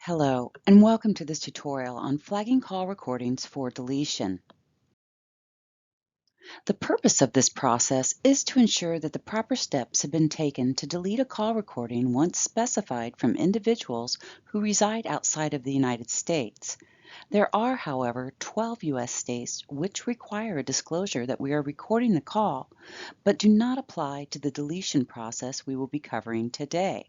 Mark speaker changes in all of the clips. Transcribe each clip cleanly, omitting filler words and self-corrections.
Speaker 1: Hello, and welcome to this tutorial on flagging call recordings for deletion. The purpose of this process is to ensure that the proper steps have been taken to delete a call recording once specified from individuals who reside outside of the United States. There are, however, 12 U.S. states which require a disclosure that we are recording the call, but do not apply to the deletion process we will be covering today.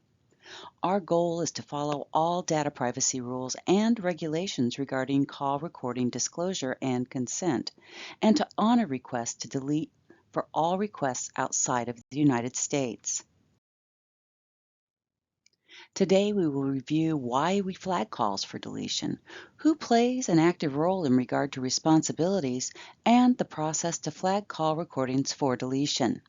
Speaker 1: Our goal is to follow all data privacy rules and regulations regarding call recording disclosure and consent, and to honor requests to delete for all requests outside of the United States. Today, we will review why we flag calls for deletion, who plays an active role in regard to responsibilities, and the process to flag call recordings for deletion.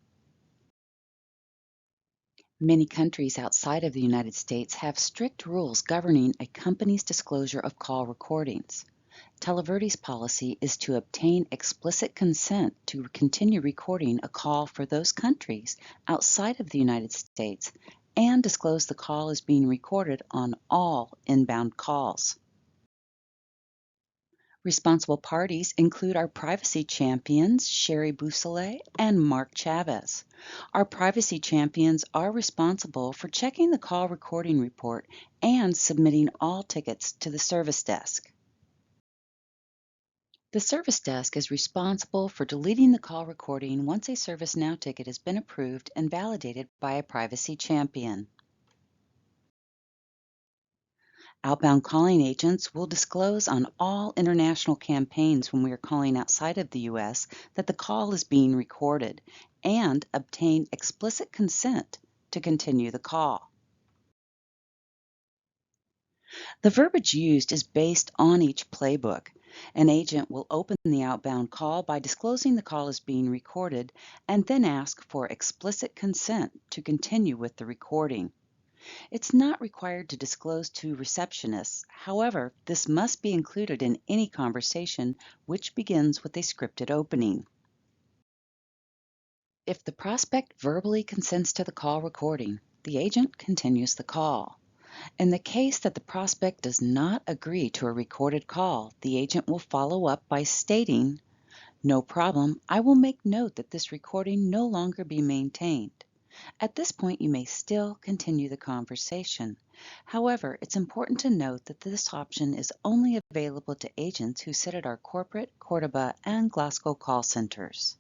Speaker 1: Many countries outside of the United States have strict rules governing a company's disclosure of call recordings. Televerdy's policy is to obtain explicit consent to continue recording a call for those countries outside of the United States and disclose the call is being recorded on all inbound calls. Responsible parties include our privacy champions, Sherry Bousselet and Mark Chavez. Our privacy champions are responsible for checking the call recording report and submitting all tickets to the service desk. The service desk is responsible for deleting the call recording once a ServiceNow ticket has been approved and validated by a privacy champion. Outbound calling agents will disclose on all international campaigns when we are calling outside of the U.S. that the call is being recorded and obtain explicit consent to continue the call. The verbiage used is based on each playbook. An agent will open the outbound call by disclosing the call is being recorded and then ask for explicit consent to continue with the recording. It's not required to disclose to receptionists. However, this must be included in any conversation which begins with a scripted opening. If the prospect verbally consents to the call recording, the agent continues the call. In the case that the prospect does not agree to a recorded call, the agent will follow up by stating, "No problem, I will make note that this recording no longer be maintained." At this point, you may still continue the conversation. However, it's important to note that this option is only available to agents who sit at our corporate, Cordoba, and Glasgow call centers.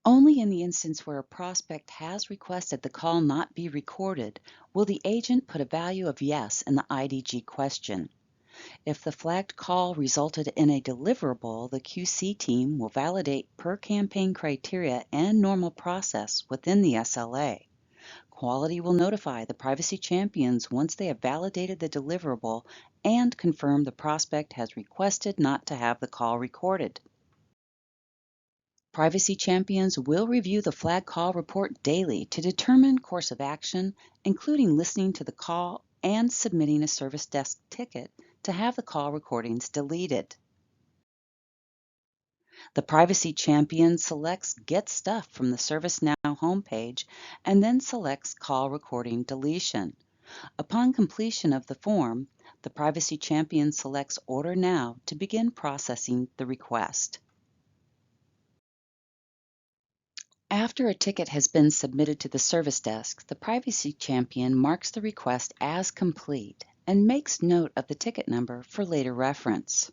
Speaker 1: Only in the instance where a prospect has requested the call not be recorded will the agent put a value of yes in the IDG question. If the flagged call resulted in a deliverable, the QC team will validate per campaign criteria and normal process within the SLA. Quality will notify the privacy champions once they have validated the deliverable and confirm the prospect has requested not to have the call recorded. Privacy champions will review the flag call report daily to determine course of action, including listening to the call and submitting a service desk ticket to have the call recordings deleted. The privacy champion selects Get Stuff from the ServiceNow homepage and then selects Call Recording Deletion. Upon completion of the form, the privacy champion selects Order Now to begin processing the request. After a ticket has been submitted to the service desk, the privacy champion marks the request as complete and makes note of the ticket number for later reference.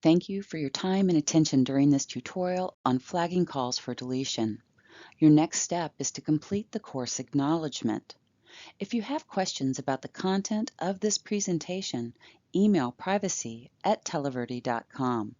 Speaker 1: Thank you for your time and attention during this tutorial on flagging calls for deletion. Your next step is to complete the course acknowledgement. If you have questions about the content of this presentation, email privacy@televerdy.com.